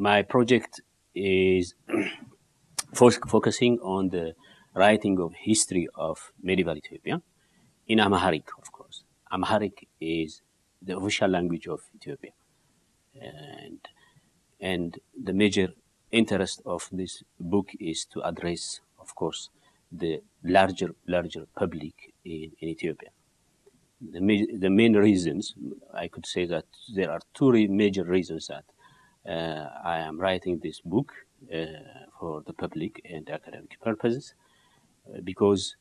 my project is focusing on the writing of history of medieval Ethiopia in Amharic, of course. Amharic is the official language of Ethiopia. And the major interest of this book is to address, of course, the larger public in Ethiopia. The main reasons, I could say that there are two major reasons that I am writing this book for the public and academic purposes, because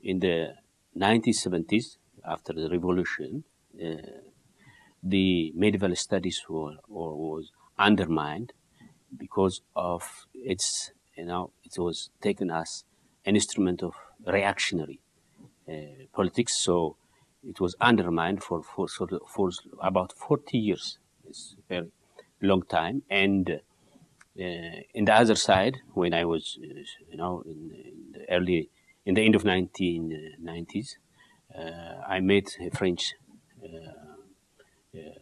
in the 1970s, after the revolution, the medieval studies was undermined because of its, it was taken as an instrument of reactionary politics. So it was undermined for about 40 years. It's a very long time. And in the other side, when I was, in the end of 1990s, I met a French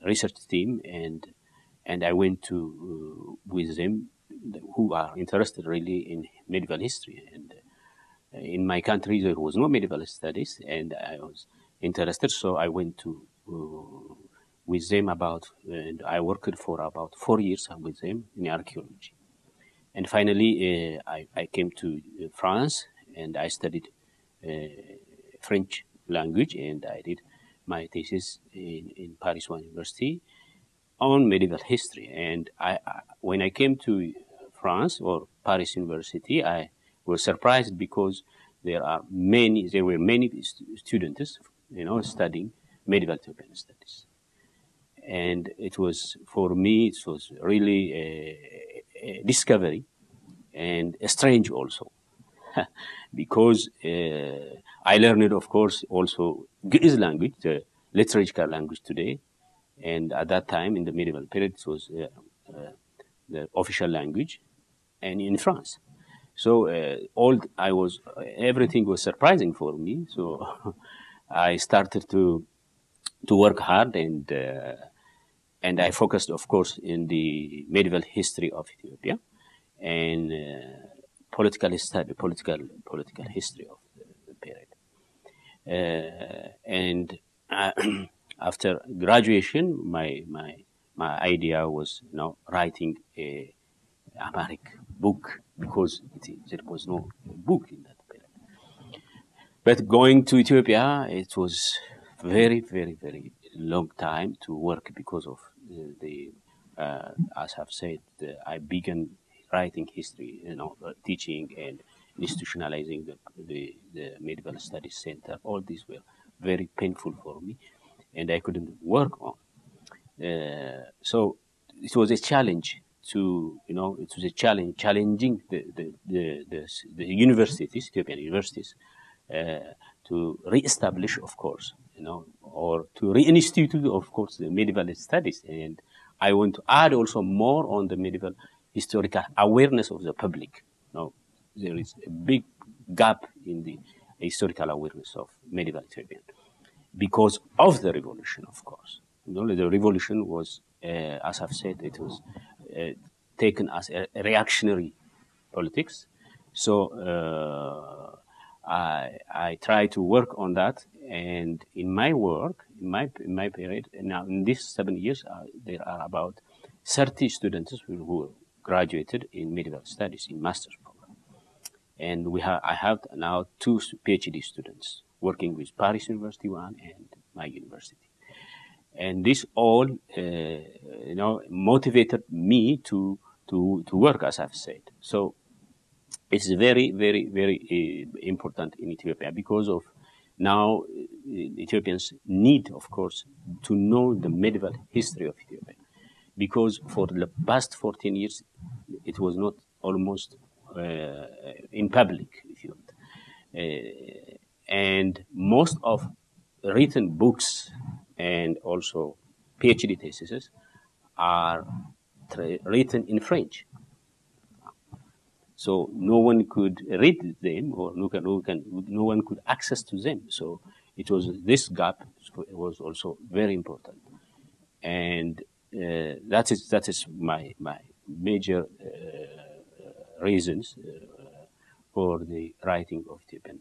research team, and I went to with them, who are interested really in medieval history. And in my country, there was no medieval studies, and I was interested, so I went to with them and I worked for about 4 years with them in archaeology. And finally, I came to France, and I studied French language, and I did my thesis in Paris One University on medieval history. And when I came to France or Paris University, I was surprised because there were many students, studying medieval Ethiopian studies. And it was, for me, it was really a discovery, and strange also, because I learned, of course, also Ge'ez language, the liturgical language today, and at that time, in the medieval period, it was the official language, and in France. So everything was surprising for me. So I started to work hard, and I focused, of course, in the medieval history of Ethiopia and political history of the period. And after graduation, my idea was writing a Amharic book, because there was no book in that period. But going to Ethiopia, it was very, very, very long time to work because of as I've said, I began writing history, teaching and institutionalizing the medieval studies center. All these were very painful for me, and I couldn't work on. So it was a challenge challenging the universities, Ethiopian universities, to re-establish, of course, or to reinstitute, of course, the medieval studies. And I want to add also more on the medieval historical awareness of the public. There is a big gap in the historical awareness of medieval Ethiopian because of the revolution, of course. The revolution was, as I've said, it was taken as a reactionary politics. So I try to work on that, and in my work, in my period, now in these 7 years, there are about 30 students who graduated in medieval studies in master's program, and I have now 2 PhD students working with Paris University One and my university, and this all motivated me to work, as I've said. So it's very, very, very important in Ethiopia because of now Ethiopians need, of course, to know the medieval history of Ethiopia, because for the past 14 years, it was not almost in public, if you want. And most of written books and also PhD theses are written in French. So no one could read them, or no one could access to them. So it was this gap was also very important, and that is my major reasons for the writing of Ethiopian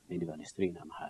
medieval history in Amharic.